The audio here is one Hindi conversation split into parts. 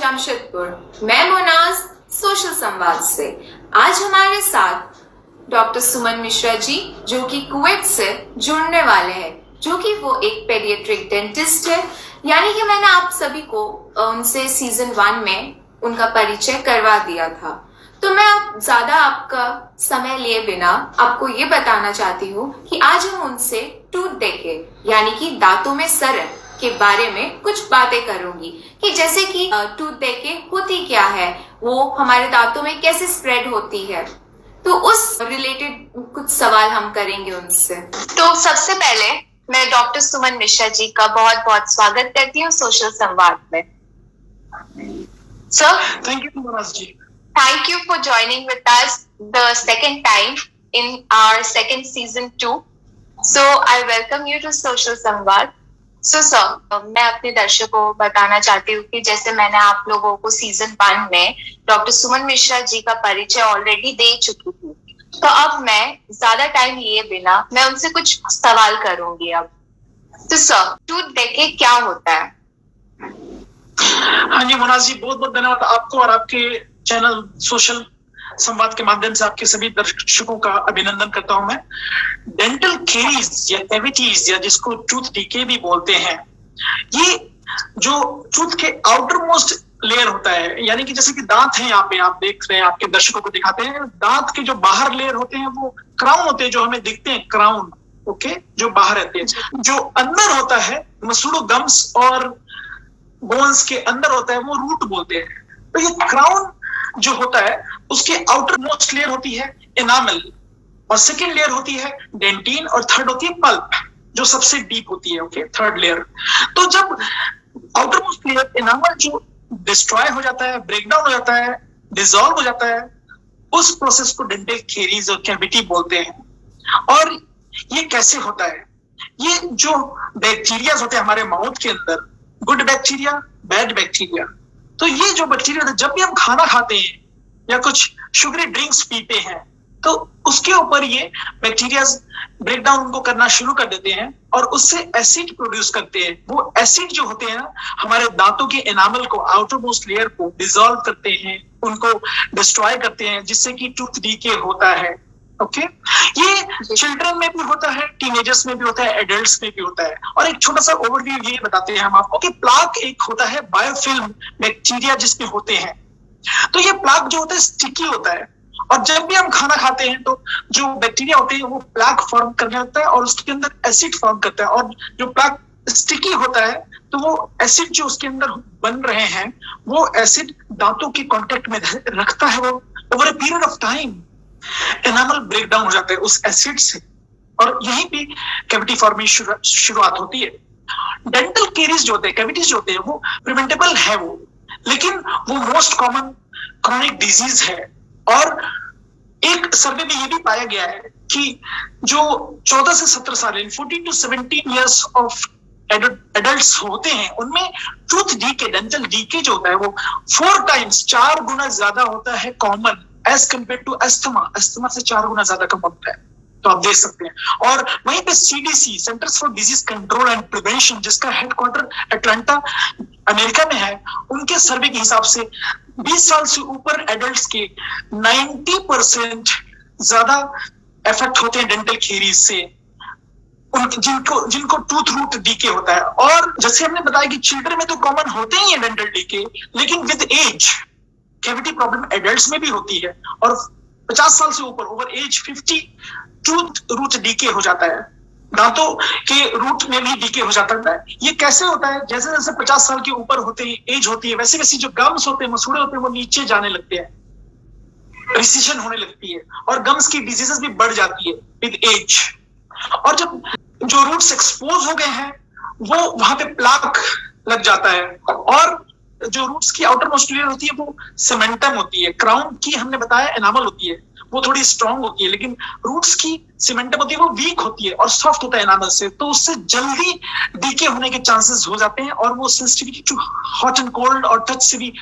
जमशेदपुर। मैं मोनाज सोशल संवाद से। आज हमारे साथ डॉक्टर सुमन मिश्रा जी जो कि कुवैत से जुड़ने वाले हैं, जो कि वो एक पेडियाट्रिक डेंटिस्ट है। यानी कि मैंने आप सभी को उनसे सीजन 1 में उनका परिचय करवा दिया था। तो मैं अब ज्यादा आपका समय लिए बिना आपको ये बताना चाहती हूँ कि आज हम उनसे टूथ डेके यानी कि दांतों में सड़न के बारे में कुछ बातें करूंगी कि जैसे कि टूथ डेके होती क्या है, वो हमारे दांतों में कैसे स्प्रेड होती है, तो उस रिलेटेड कुछ सवाल हम करेंगे उनसे। तो सबसे पहले मैं डॉक्टर सुमन मिश्रा जी का बहुत बहुत स्वागत करती हूँ सोशल संवाद में। Sir, thank you Monaz ji. Thank you for joining with us the second time in our second season 2. So I welcome you to Social Samvad. So sir, मैं अपने दर्शकों को बताना चाहती हूँ कि जैसे मैंने आप लोगों को सीजन 1 में डॉक्टर सुमन मिश्रा जी का परिचय ऑलरेडी दे चुकी थी, तो अब मैं ज्यादा टाइम लिए बिना मैं उनसे कुछ सवाल करूंगी अब। तो सर, टूथ डेके क्या होता है? हाँ जी मोनाज जी, बहुत बहुत धन्यवाद आपको और आपके चैनल सोशल संवाद के माध्यम से आपके सभी दर्शकों का अभिनंदन करता हूं मैं। डेंटल केरीज या कैविटीज या जिसको टूथ डीके भी बोलते हैं, ये जो टूथ के आउटर मोस्ट लेयर होता है, यानी कि जैसे कि दांत है, यहाँ पे आप देख रहे हैं, आपके दर्शकों को दिखाते हैं, दांत के जो बाहर लेयर होते हैं वो क्राउन होते हैं, जो हमें दिखते हैं क्राउन, ओके, जो बाहर रहते हैं। जो अंदर होता है मसूड़ो गम्स और बोन्स के अंदर होता है वो रूट बोलते हैं। तो ये क्राउन जो होता है उसके आउटर मोस्ट लेयर होती है एनामल, और सेकेंड लेयर होती है डेंटिन, और थर्ड होती है पल्प जो सबसे डीप होती है, ओके, थर्ड लेयर। तो जब आउटर मोस्ट लेयर एनामल जो डिस्ट्रॉय हो जाता है, ब्रेकडाउन हो जाता है, डिसॉल्व हो जाता है, उस प्रोसेस को डेंटल केरीज और कैविटी बोलते हैं। और ये कैसे होता है? ये जो बैक्टीरिया होते हैं हमारे माउथ के अंदर, गुड बैक्टीरिया, बैड बैक्टीरिया, तो ये जो बैक्टीरिया जब भी हम खाना खाते हैं या कुछ शुगरी ड्रिंक्स पीते हैं तो उसके ऊपर ये बैक्टीरिया ब्रेकडाउन उनको करना शुरू कर देते हैं और उससे एसिड प्रोड्यूस करते हैं। वो एसिड जो होते हैं ना, हमारे दांतों के एनामल को, आउटर मोस्ट लेयर को डिसॉल्व करते हैं, उनको डिस्ट्रॉय करते हैं, जिससे कि टूथ डीके होता है। ओके, ये चिल्ड्रन में भी होता है, टीनेजर्स में भी होता है, एडल्ट्स में भी होता है। और एक छोटा सा ओवरव्यू ये बताते हैं हम आपको कि प्लाक एक होता है बायोफिल्म बैक्टीरिया जिसमें होते हैं। तो ये प्लाक जो होता है स्टिकी होता है, और जब भी हम खाना खाते हैं तो जो बैक्टीरिया होते हैं वो प्लाक फॉर्म करने लगता है और उसके अंदर एसिड फॉर्म करता है। और जो प्लाक स्टिकी होता है तो वो एसिड जो उसके अंदर बन रहे हैं वो एसिड दांतों के कॉन्टेक्ट में रखता है, वो over a period of time enamel breakdown हो जाता है उस एसिड से, और यहीं पे कैविटी फॉर्मेशन शुरुआत होती है। डेंटल केरीज जो होते हैं, कैविटीज जो होते हैं, वो प्रिवेंटेबल है वो, लेकिन वो मोस्ट कॉमन क्रोनिक डिजीज है। और एक सर्वे में ये भी पाया गया है कि जो 14 से 17 साल, 14 to 17 ईयर्स ऑफ एडल्ट्स होते हैं, उनमें टूथ डीके, डेंटल डीके जो होता है वो 4 टाइम्स, 4 गुना ज्यादा होता है common as compare to asthma. Asthma से 4 गुना ज्यादा कम होता है, तो आप देख सकते हैं। और वहीं पे CDC, centres for disease control and prevention, जिसका हेडक्वार्टर अटलांटा अमेरिका में है, उनके सर्वे के हिसाब से 20 साल से ऊपर एडल्ट्स के 90% ज्यादा इफेक्ट होते हैं डेंटल केरीज से, जिनको टूथ रूट डीके होता है। और जैसे हमने बताया कि चिल्ड्रन में तो कॉमन होते ही है डेंटल डीके, लेकिन with age cavity problem adults में भी होती है, और 50 साल से ऊपर, over age 50, tooth root decay हो जाता है, दांतों के रूट में भी डीके हो जाता है। ये कैसे होता है? जैसे जैसे 50 साल के ऊपर होते हैं, एज होती है, वैसे वैसे जो गम्स होते हैं, मसूड़े होते हैं, वो नीचे जाने लगते हैं, रिसेशन होने लगती है, और गम्स की डिजीजेस भी बढ़ जाती है विद एज। और जब जो रूट्स एक्सपोज हो गए हैं वो वहां पे प्लाक लग जाता है, और जो रूट्स की आउटर मोस्ट लेयर होती है वो सीमेंटम होती है। क्राउन की हमने बताया एनामल होती है, वो थोड़ी स्ट्रांग होती है, लेकिन रूट्स की सीमेंटम होती है, वो वीक होती है और सॉफ्ट होता है एनामल से, तो उससे जल्दी डीके होने के चांसेस हो जाते हैं। और वो sensitivity to hot and cold और टच से भी,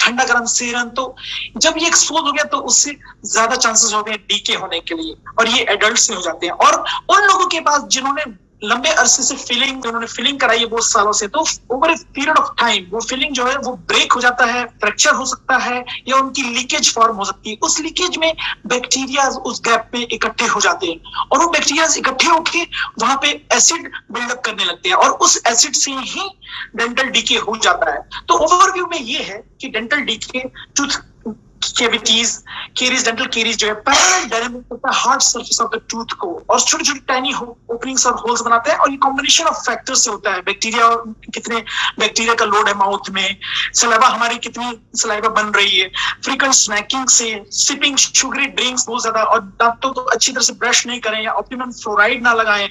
ठंडा गर्म सेरन, तो जब ये एक्सपोज हो गया तो उससे ज्यादा चांसेस हो गए डीके होने के लिए, और ये एडल्ट्स में हो जाते हैं। और उन लोगों के पास जिन्होंने लंबे अरसे से फिलिंग उन्होंने फिलिंग कराई है बहुत सालों से, तो over a period of time वो फिलिंग जो है वो ब्रेक हो जाता है, फ्रैक्चर हो सकता है या उनकी लीकेज फॉर्म हो सकती है। उस लीकेज में बैक्टीरिया उस गैप में इकट्ठे हो जाते हैं और वो बैक्टीरिया इकट्ठे होके वहां पे एसिड बिल्डअप करने लगते हैं और उस एसिड से ही डेंटल डीके हो जाता है। तो ओवरव्यू में ये है कि dental decay, tooth cavities, caries, dental caries जो है पैरेलल डायनामिक करता है hard surface of the tooth को और छोटी छोटी टाइनी ओपनिंग्स और होल्स बनाते हैं और ये कॉम्बिनेशन ऑफ फैक्टर्स से होता है। बैक्टीरिया, कितने बैक्टीरिया का लोड है माउथ में, सलाइवा हमारी कितनी सलाइवा बन रही है, फ्रीक्वेंट स्नैकिंग से, सिपिंग शुगरी ड्रिंक्स बहुत ज्यादा, और दांतों को अच्छी तरह से ब्रश नहीं करें या ऑप्टिमम फ्लोराइड ना लगाएं।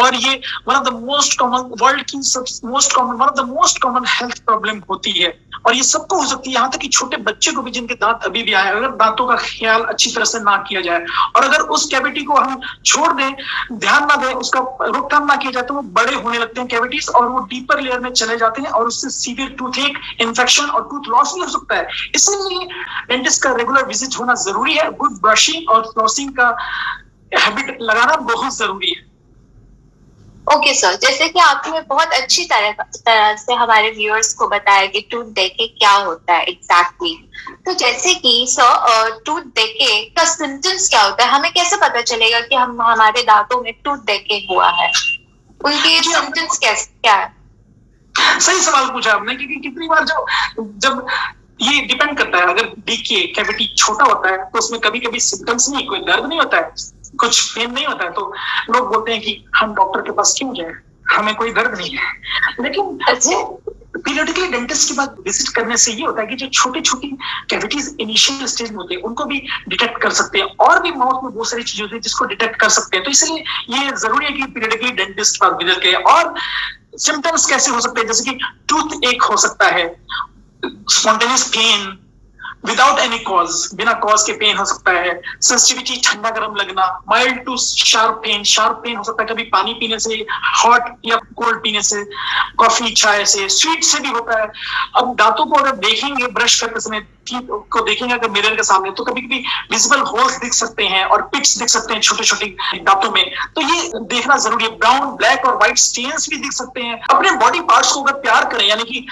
और ये one of the most common, world की most common, one of the most common health problem होती है और ये सबको हो सकती है, यहाँ तक कि छोटे बच्चे को भी जिनके दांत अभी भी आए, अगर दांतों का ख्याल अच्छी तरह से ना किया जाए और अगर उस कैविटी को हम छोड़ दें, ध्यान ना दें, उसका रोकथाम ना किया जाए तो वो बड़े होने लगते हैं कैविटीज और वो डीपर लेयर में चले जाते हैं और उससे सीवियर टूथएक, इन्फेक्शन और टूथ लॉस भी हो सकता है। इसलिए डेंटिस्ट का रेगुलर विजिट होना जरूरी है। गुड ब्रशिंग और फ्लॉसिंग का हैबिट लगाना बहुत जरूरी है। ओके सर, जैसे कि आपने बहुत अच्छी तरह से हमारे व्यूअर्स को बताया कि टूथ डेके क्या होता है एग्जैक्टली। तो जैसे कि सर टूथ डेके का सिम्टम्स क्या होता है, हमें कैसे पता चलेगा कि हमारे दांतों में टूथ डेके हुआ है, उनके सिम्टम्स क्या है? सही सवाल पूछा आपने, क्योंकि कितनी बार जब ये डिपेंड करता है, अगर डीके कैविटी छोटा होता है तो उसमें कभी कभी सिम्टम्स नहीं, कोई दर्द नहीं होता है, कुछ पेन नहीं होता है, तो लोग बोलते हैं कि हम डॉक्टर के पास क्यों जाए, हमें कोई दर्द नहीं है। लेकिन पीरियडिकली डेंटिस्ट के बाद विजिट करने से ये होता है कि जो छोटी छोटी कैविटीज इनिशियल स्टेज में होते हैं उनको भी डिटेक्ट कर सकते हैं और भी माउथ में बहुत सारी चीजें होती है जिसको डिटेक्ट कर सकते हैं। तो इसलिए ये जरूरी है कि पीरियडिकली डेंटिस्ट के पास विजिट करें। और सिम्टम्स कैसे हो सकते हैं, जैसे कि टूथ एक हो सकता है, spontaneous pain without any cause, बिना कॉज के पेन हो सकता है, सेंसिटिविटी, ठंडा गर्म लगना, माइल्ड टू शार्प पेन हो सकता है कभी पानी पीने से, हॉट या कोल्ड पीने से, कॉफी चाय से, स्वीट से भी होता है। अब दांतों को अगर देखेंगे ब्रश करते समय, को देखेंगे अगर मिरर के सामने, तो कभी कभी विजिबल होल्स दिख सकते हैं और पिट्स दिख सकते हैं छोटे छोटे दांतों में, तो ये देखना जरूरी है। ब्राउन, ब्लैक और व्हाइट स्टेन्स भी दिख सकते हैं। अपने बॉडी पार्ट्स को अगर प्यार करें, यानी कि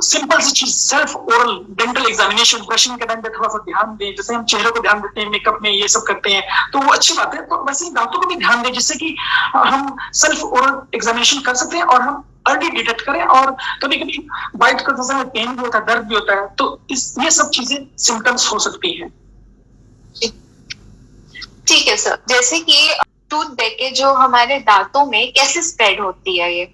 सिंपल सी चीज, self oral dental examination, brushing के टाइम पे थोड़ा सा ध्यान दें, जैसे हम चेहरे को ध्यान देते हैं, मेकअप में ये सब करते हैं, तो वो अच्छी बात है। तो वैसे ही दांतों को भी ध्यान दें जिससे कि हम सेल्फ ओरल एग्जामिनेशन कर सकते हैं और हम अर्ली डिटेक्ट करें। और कभी कभी बाइट करते समय पेन भी होता है, दर्द भी होता है, तो ये सब चीजें सिम्टम्स हो सकती हैं। ठीक है सर, जैसे कि टूथ डेके जो हमारे दांतों में कैसे स्प्रेड होती है ये?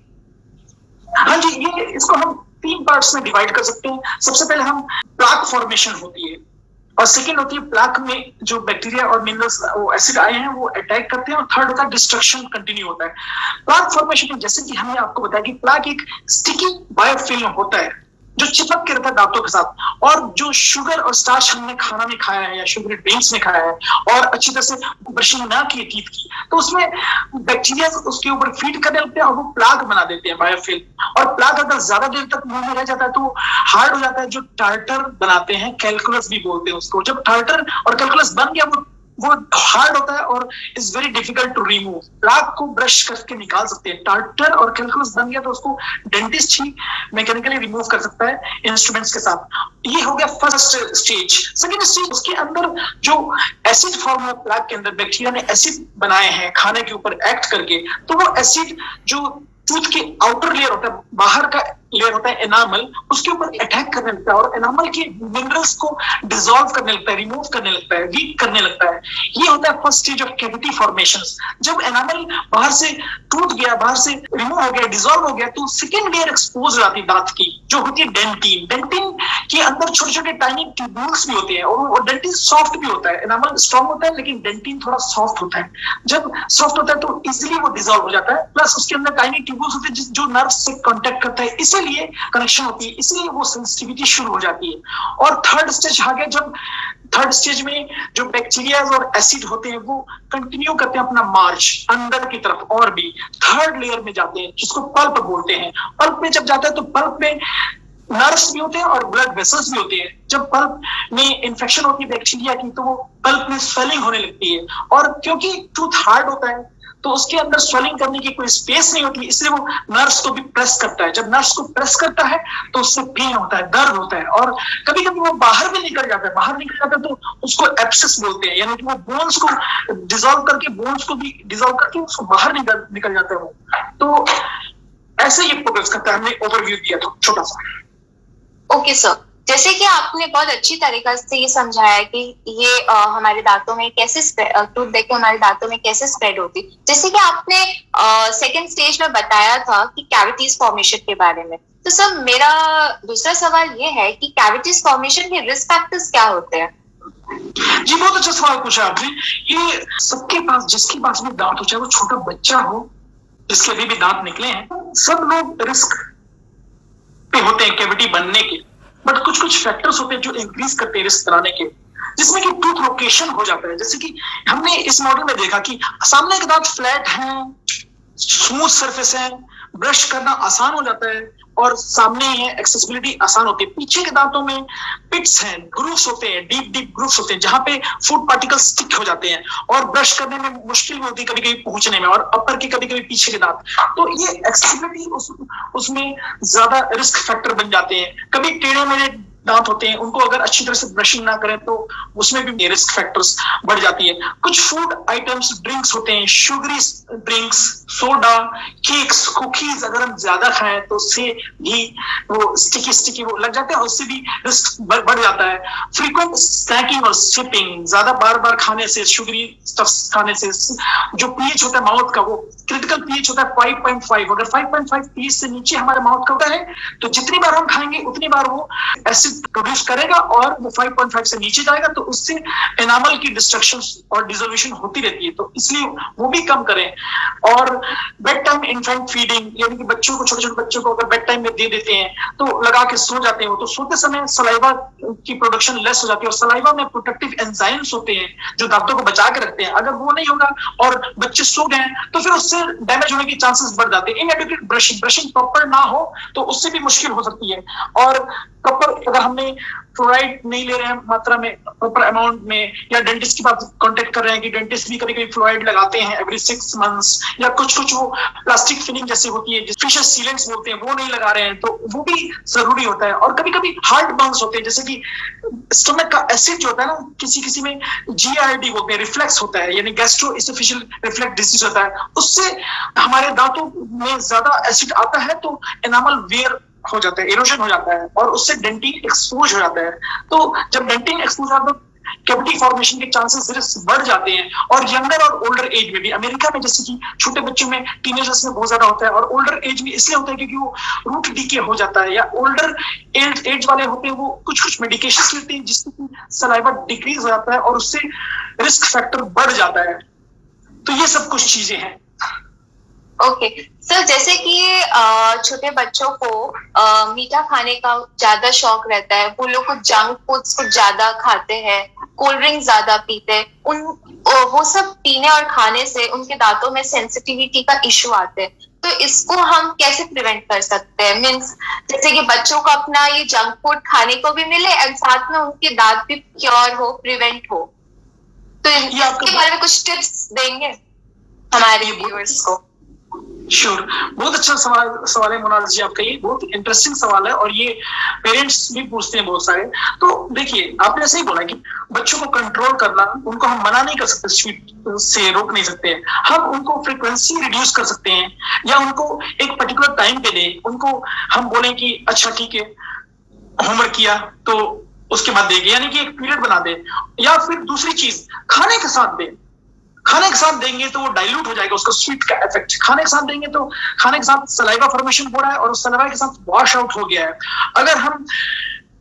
हाँ जी, ये इसको हम 3 पार्ट्स में डिवाइड कर सकते हैं। सबसे पहले हम प्लाक फॉर्मेशन होती है और सेकेंड होती है प्लाक में जो बैक्टीरिया और मिनरल्स, वो एसिड आए हैं वो अटैक करते हैं, और थर्ड होता है डिस्ट्रक्शन कंटिन्यू होता है। प्लाक फॉर्मेशन में जैसे कि हमने आपको बताया कि प्लाक एक स्टिकी बायोफिल्म होता है जो चिपक के रहता है दांतों के साथ, और जो शुगर और स्टार्च हमने खाना में खाया है या शुगर ड्रिंक्स में खाया है और अच्छी तरह से ब्रशिंग ना की टीथ की, तो उसमें बैक्टीरिया उसके ऊपर फीड करने लगते हैं और वो प्लाक बना देते हैं बायोफिल्म। और प्लाक अगर ज्यादा देर तक मुंह में रह जाता है तो हार्ड हो जाता है, जो टार्टर बनाते हैं, कैलकुलस भी बोलते हैं उसको। जब टार्टर और कैलकुलस बन गया वो हार्ड होता है और is very difficult to remove. Plaque को ब्रश करके निकाल सकते हैं। टार्टर और कैलकुलस बन गया तो उसको डेंटिस्ट ही मैकेनिकली रिमूव कर सकता है इंस्ट्रूमेंट्स के साथ। ये हो गया फर्स्ट स्टेज। सेकेंड स्टेज, उसके अंदर जो एसिड फॉर्म है प्लाक के अंदर, बैक्टीरिया ने एसिड बनाए हैं खाने के ऊपर एक्ट करके, तो वो एसिड जो टूथ के आउटर लेयर होता है, बाहर का लेयर होता है एनामल, उसके ऊपर अटैक करने लगता है और एनामल के मिनरल्स को डिसॉल्व करने लगता है, रिमूव करने लगता है, वीक करने लगता है। ये होता है first stage of cavity formations. जब एनामल बाहर से टूट गया, बाहर से रिमूव हो गया, डिसॉल्व हो गया, तो सेकेंड लेयर एक्सपोज आती है दांत की, जो होती है डेंटिन। डेंटिन के अंदर छोटे छोटे टाइनी ट्यूब्यूल्स भी होते हैं और डेंटिन सॉफ्ट भी होता है। एनामल स्ट्रॉन्ग होता है लेकिन डेंटिन थोड़ा सॉफ्ट होता है। जब सॉफ्ट होता है तो इजिली वो डिसॉल्व हो जाता है, प्लस उसके अंदर टाइनी ट्यूब्यूल्स होते हैं जो नर्व से कॉन्टेक्ट करता है, इसीलिए कनेक्शन होती है, इसलिए वो सेंसिटिविटी शुरू हो जाती है। और थर्ड स्टेज आ गया, जब थर्ड स्टेज में जो बैक्टीरिया और एसिड होते हैं वो कंटिन्यू करते हैं अपना मार्च अंदर की तरफ और भी थर्ड लेयर में जाते हैं, जिसको पल्प बोलते हैं। पल्प में जब जाता है तो पल्प में नर्व्स भी होते हैं और ब्लड वेसल्स भी होते हैं। जब पल्प में इन्फेक्शन होती है बैक्टीरिया की, तो वो पल्प में स्वेलिंग होने लगती है, और क्योंकि टूथ हार्ड होता है तो तो उसके अंदर स्वेलिंग करने की कोई स्पेस नहीं होती, इसलिए वो नर्व्स को भी प्रेस करता है। जब नर्व्स को प्रेस करता है तो उससे पेन होता है, दर्द होता है, और कभी कभी वो बाहर भी निकल जाता है। बाहर निकल जाता है तो उसको एब्सेस बोलते हैं, यानी कि वो बोन्स को डिसॉल्व करके, बोन्स को भी डिसॉल्व करके उसको बाहर निकल जाता है वो। तो ऐसे ये प्रोग्रेस करता है। हमने ओवरव्यू दिया था छोटा सा। ओके सर, जैसे कि आपने बहुत अच्छी तरीके से ये समझाया कि ये हमारे दांतों में कैसे टूथ देके हमारे दांतों में कैसे स्प्रेड होती, जैसे कि आपने सेकंड स्टेज में बताया था कि कैविटीज फॉर्मेशन के बारे में। तो सर मेरा दूसरा सवाल ये है कि कैविटीज फॉर्मेशन के रिस्क फैक्टर्स क्या होते हैं? जी, बहुत अच्छा सवाल पूछा आपने। ये सबके पास, जिसके पास भी दांत हो, चाहे वो छोटा बच्चा हो जिसके अभी भी दांत निकले हैं, सब लोग रिस्क पे होते हैं कैविटी बनने के। बट कुछ कुछ फैक्टर्स होते हैं जो इंक्रीज करते हैं रिस्क बनाने के, जिसमें कि टूथ लोकेशन हो जाता है। जैसे कि हमने इस मॉडल में देखा कि सामने के दांत फ्लैट हैं, स्मूथ सरफेस है, ब्रश करना आसान हो जाता है और सामने ही है, एक्सेसिबिलिटी आसान होती है। पीछे के दांतों में पिट्स हैं, ग्रूव्स होते हैं, डीप डीप ग्रूव्स होते हैं जहां पे फूड पार्टिकल्स स्टिक हो जाते हैं और ब्रश करने में मुश्किल होती है कभी कभी पहुंचने में, और अपर के कभी कभी पीछे के दांत। तो ये एक्सेसिबिलिटी उसमें ज्यादा रिस्क फैक्टर बन जाते हैं। कभी टेढ़े मेढ़े दांत होते हैं, उनको अगर अच्छी तरह से ब्रशिंग ना करें तो उसमें भी रिस्क फैक्टर्स बढ़ जाती है। कुछ फूड आइटम्स, ड्रिंक्स होते हैं, sugary drinks, soda, cakes, cookies अगर हम ज्यादा खाएं तो उससे भी वो स्टिकी वो लग जाते हैं, उससे भी रिस्क बढ़ जाता है। फ्रीक्वेंट स्नैकिंग और सिपिंग, ज्यादा बार बार खाने से, शुगरी स्टफ्स खाने से जो पीएच होता है माउथ का, वो क्रिटिकल पीएच होता है 5.5। अगर 5.5 पीएच से नीचे हमारे माउथ का होता है तो जितनी बार हम खाएंगे उतनी बार वो एसिड प्रोड्यूस करेगा और वो 5.5 से नीचे जाएगा, तो उससे एनामल की डिस्ट्रक्शन और डिसोल्यूशन होती रहती है। तो इसलिए वो भी कम करें। और बेड टाइम इन्फेंट फीडिंग, यानी कि बच्चों को, छोटे छोटे बच्चों को अगर बेड टाइम में दे देते हैं तो लगा के सो जाते हैं, तो सोते समय सलाइवा की प्रोडक्शन लेस हो जाती है, और सलाइवा में प्रोटेक्टिव एंजाइम्स होते हैं जो दांतों को बचा के रखते हैं। अगर वो नहीं होगा और बच्चे सो गए तो फिर उससे डैमेज होने के चांसेस बढ़ जाते हैं। इनएडिक्वेट ब्रशिंग प्रॉपर ना हो तो उससे भी मुश्किल हो सकती है। और प्रॉपर अगर हमने फ्लोराइड नहीं ले रहे हैं मात्रा में, प्रॉपर अमाउंट में, या डेंटिस्ट के पास कांटेक्ट कर रहे हैं कि डेंटिस्ट भी कभी कभी फ्लोराइड लगाते हैं एवरी 6 मंथ्स, या कुछ वो प्लास्टिक फिलिंग जैसी होती है फिशर सीलेंट्स बोलते हैं, वो नहीं लगा रहे हैं, तो वो भी जरूरी होता है। और कभी कभी हार्ट बर्न्स होते हैं, जैसे कि स्टमक का एसिड जो होता है ना, किसी में GIRD बोलते हैं, रिफ्लेक्स होता है, यानी गैस्ट्रोइसोफेजियल रिफ्लेक्स डिसीज होता है, उससे हमारे दांतों में ज्यादा एसिड आता है तो एनामल वेयर हो जाता है, इरोजन हो जाता है, और उससे डेंटिंग एक्सपोज हो जाता है। तो जब डेंटिंग एक्सपोज होता है तो कैविटी फॉर्मेशन के चांसेस बढ़ जाते हैं। और यंगर और ओल्डर एज में भी, अमेरिका में जैसे कि छोटे बच्चों में, टीनेजर्स में बहुत ज्यादा होता है, और ओल्डर एज में इसलिए होता है क्योंकि वो रूट डीके हो जाता है, या ओल्डर एज वाले होते हैं वो कुछ मेडिकेशन लेते हैं जिससे सलाइवा डिक्रीज हो जाता है और उससे रिस्क फैक्टर बढ़ जाता है। तो ये सब कुछ चीजें हैं। ओके सर, जैसे कि छोटे बच्चों को मीठा खाने का ज्यादा शौक रहता है, वो लोग को जंक फूड्स को ज्यादा खाते हैं, कोल्ड ड्रिंक ज्यादा पीते हैं, वो सब पीने और खाने से उनके दांतों में सेंसिटिविटी का इशू आते हैं। तो इसको हम कैसे प्रिवेंट कर सकते हैं? मीन्स जैसे कि बच्चों को अपना ये जंक फूड खाने को भी मिले और साथ में उनके दांत भी प्योर हो, प्रिवेंट हो। तो इसके बारे में कुछ टिप्स देंगे हमारे व्यूअर्स को? श्योर, बहुत अच्छा सवाल है मोनालिसा जी आपका, ये बहुत इंटरेस्टिंग सवाल है और ये पेरेंट्स भी पूछते हैं बहुत सारे। तो देखिए, आपने ऐसे ही बोला कि बच्चों को कंट्रोल करना, उनको हम मना नहीं कर सकते, स्वीट से रोक नहीं सकते, हम उनको फ्रीक्वेंसी रिड्यूस कर सकते हैं, या उनको एक पर्टिकुलर टाइम पे दें। उनको हम बोलें कि अच्छा ठीक है, होमवर्क किया तो उसके बाद देंगे, यानी कि एक पीरियड बना दे। या फिर दूसरी चीज, खाने के साथ दें। खाने के साथ देंगे तो वो डाइल्यूट हो जाएगा उसका स्वीट का इफेक्ट। खाने के साथ देंगे तो खाने के साथ सलाइवा फॉर्मेशन हो रहा है और उस सलाइवा के साथ वॉश आउट हो गया है। अगर हम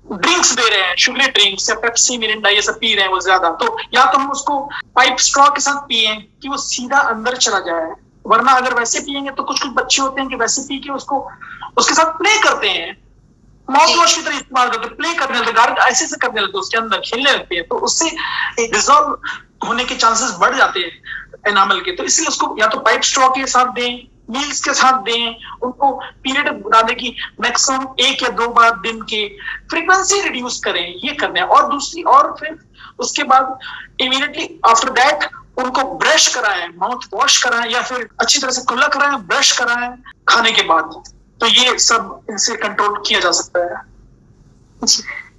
ड्रिंक्स दे रहे हैं, शुगरी ड्रिंक्स या पेप्सी, मिरिंडा, ये सब पी रहे हैं वो ज्यादा, तो या तो हम उसको पाइप स्ट्रॉ के साथ पिए कि वो सीधा अंदर चला जाए, वरना अगर वैसे पिएंगे तो कुछ बच्चे होते हैं कि वैसे पी के उसको उसके साथ प्ले करते हैं, माउथ वॉश की तरह इस्तेमाल करते, प्ले करने लगते, गार्ग ऐसे से करने लगते, उसके अंदर खेलने लगते हैं, तो उससे डिसॉल्व होने के चांसेस बढ़ जाते हैं एनामल के। तो इसलिए उसको या तो पाइप स्ट्रॉ के साथ दें, मील्स के साथ दें, उनको पीरियड बना दें कि मैक्सिमम 1 या 2 बार दिन के, फ्रीक्वेंसी रिड्यूस करें, ये करना है। और दूसरी, और फिर उसके बाद इमीडिएटली आफ्टर दैट उनको ब्रश कराएं, माउथ वॉश कराएं, या फिर अच्छी तरह से कुल्ला कराएं, ब्रश कराएं खाने के बाद। तो ये सब इनसे कंट्रोल किया जा सकता है।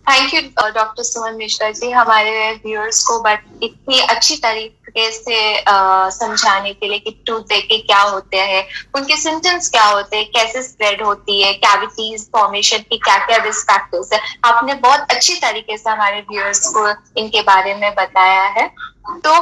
थैंक यू डॉक्टर सुमन मिश्रा जी, हमारे व्यूअर्स को बट इतनी अच्छी तरीके से समझाने के लिए कि टूथ डेके क्या होते हैं, उनके सिम्टम्स क्या होते हैं, कैसे स्प्रेड होती है, कैविटीज फॉर्मेशन की क्या क्या रिस्क फैक्टर्स है। आपने बहुत अच्छी तरीके से हमारे व्यूअर्स को इनके बारे में बताया है। तो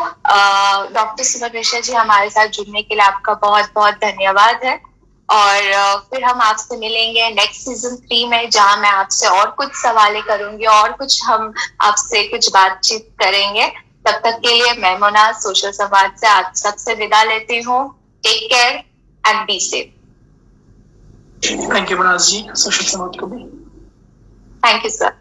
डॉक्टर सुमन मिश्रा जी, हमारे साथ जुड़ने के लिए आपका बहुत बहुत धन्यवाद है। और फिर हम आपसे मिलेंगे नेक्स्ट सीजन 3 में, जहां मैं आपसे और कुछ सवालें करूंगी और कुछ हम आपसे कुछ बातचीत करेंगे। तब तक के लिए मैं मोना सोशल संवाद से आप सबसे विदा लेती हूँ। Take care and be safe. Thank you Monaz ji, social संवाद को भी थैंक यू सर।